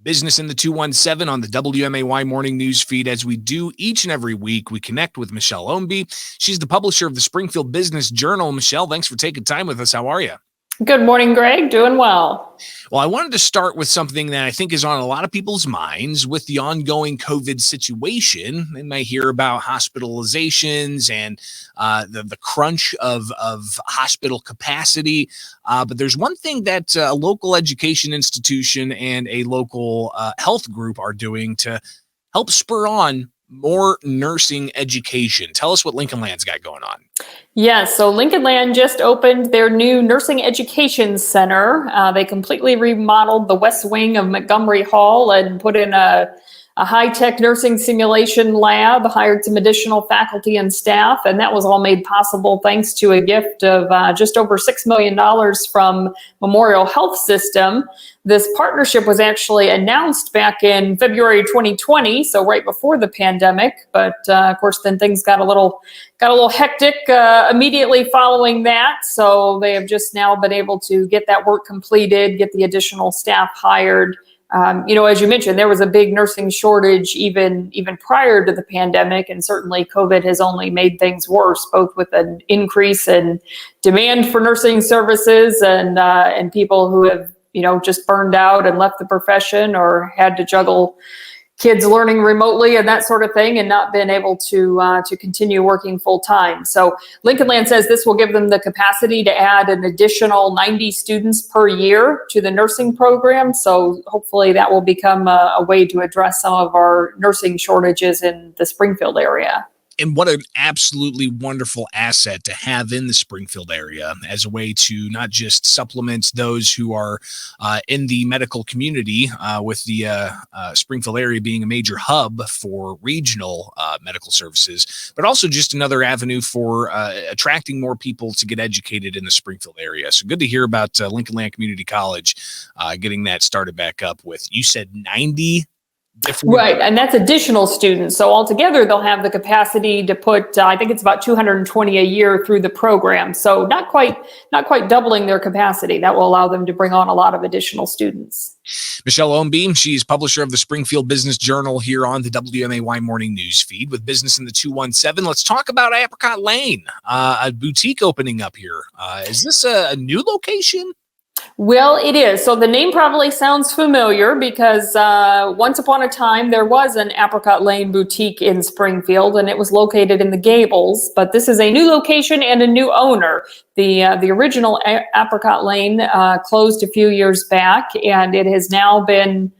Business in the 217 on the WMAY morning news feed. As we do each and every week, we connect with Michelle Ownbey. She's the publisher of the Springfield Business Journal. Michelle, thanks for taking time with us. How are you? Good morning, Greg. Doing well. Well, I wanted to start with something that I think is on a lot of people's minds with the ongoing COVID situation. They might hear about hospitalizations and the crunch of hospital capacity. But there's one thing that a local education institution and a local health group are doing to help spur on more nursing education. Tell us what Lincoln Land's got going on. Yes, so Lincoln Land just opened their new Nursing Education Center. They completely remodeled the west wing of Montgomery Hall and put in a high-tech nursing simulation lab, hired some additional faculty and staff, and that was all made possible thanks to a gift of just over $6 million from Memorial Health System. This partnership was actually announced back in February 2020, so right before the pandemic. But of course, then things got a little hectic immediately following that. So they have just now been able to get that work completed, get the additional staff hired. As you mentioned, there was a big nursing shortage even prior to the pandemic, and certainly COVID has only made things worse, both with an increase in demand for nursing services and people who have just burned out and left the profession or had to juggle kids learning remotely and that sort of thing and not been able to continue working full time. So Lincoln Land says this will give them the capacity to add an additional 90 students per year to the nursing program. So hopefully that will become a way to address some of our nursing shortages in the Springfield area. And what an absolutely wonderful asset to have in the Springfield area as a way to not just supplement those who are in the medical community with the Springfield area being a major hub for regional medical services, but also just another avenue for attracting more people to get educated in the Springfield area. So good to hear about Lincoln Land Community College getting that started back up with, you said 90 different. Right, and that's additional students. So altogether, they'll have the capacity to put, I think it's about 220 a year through the program. So not quite doubling their capacity. That will allow them to bring on a lot of additional students. Michelle Ownbey, she's publisher of the Springfield Business Journal here on the WMAY morning news feed with Business in the 217. Let's talk about Apricot Lane, a boutique opening up here. Is this a new location? Well, it is. So the name probably sounds familiar because once upon a time there was an Apricot Lane boutique in Springfield, and it was located in the Gables. But this is a new location and a new owner. The original Apricot Lane closed a few years back, and it has now been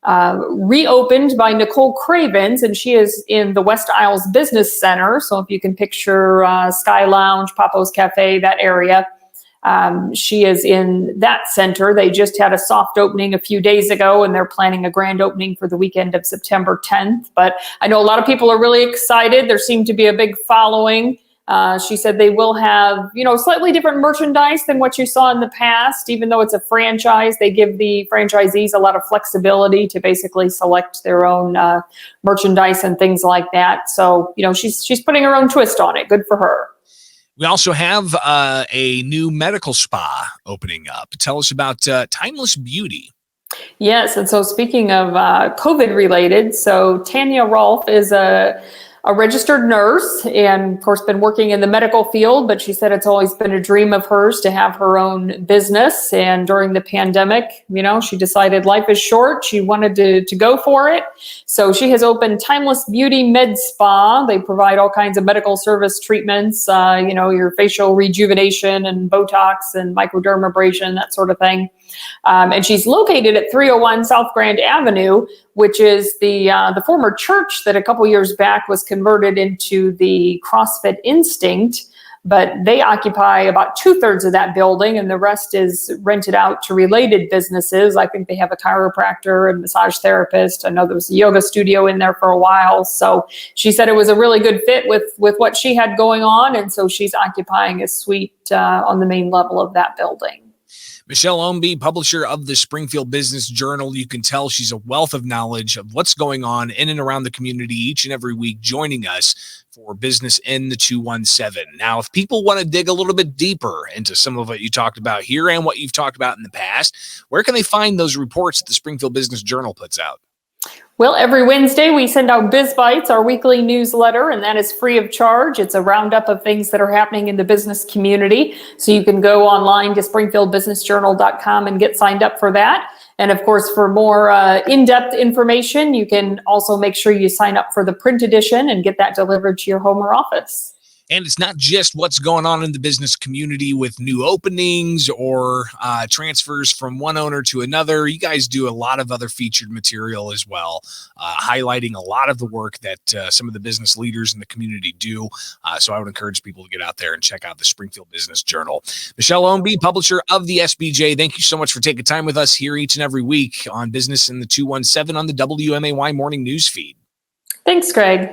reopened by Nicole Cravens, and she is in the West Iles Business Center. So if you can picture Sky Lounge, Papo's Cafe, that area. She is in that center. They just had a soft opening a few days ago, and they're planning a grand opening for the weekend of September 10th. But I know a lot of people are really excited. There seemed to be a big following. She said they will have, slightly different merchandise than what you saw in the past. Even though it's a franchise, they give the franchisees a lot of flexibility to basically select their own merchandise and things like that. So, she's putting her own twist on it. Good for her. We also have a new medical spa opening up. Tell us about Timeless Beauty. Yes, and so speaking of COVID related, so Tanya Rolfe is a registered nurse and of course been working in the medical field, but she said it's always been a dream of hers to have her own business. And during the pandemic, she decided life is short. She wanted to go for it. So she has opened Timeless Beauty MedSpa. They provide all kinds of medical service treatments, your facial rejuvenation and Botox and microdermabrasion, that sort of thing. And she's located at 301 South Grand Avenue, which is the former church that a couple years back was converted into the CrossFit Instinct. But they occupy about 2/3 of that building, and the rest is rented out to related businesses. I think they have a chiropractor and massage therapist. I know there was a yoga studio in there for a while. So she said it was a really good fit with what she had going on, and so she's occupying a suite on the main level of that building. Michelle Ownbey, publisher of the Springfield Business Journal. You can tell she's a wealth of knowledge of what's going on in and around the community each and every week, joining us for Business in the 217. Now, if people want to dig a little bit deeper into some of what you talked about here and what you've talked about in the past, where can they find those reports that the Springfield Business Journal puts out? Well, every Wednesday we send out Biz Bites, our weekly newsletter, and that is free of charge. It's a roundup of things that are happening in the business community. So you can go online to springfieldbusinessjournal.com and get signed up for that. And of course, for more in-depth information, you can also make sure you sign up for the print edition and get that delivered to your home or office. And it's not just what's going on in the business community with new openings or transfers from one owner to another. You guys do a lot of other featured material as well, highlighting a lot of the work that some of the business leaders in the community do. So I would encourage people to get out there and check out the Springfield Business Journal. Michelle Ownbey, publisher of the SBJ, thank you so much for taking time with us here each and every week on Business in the 217 on the WMAY Morning News Feed. Thanks, Greg.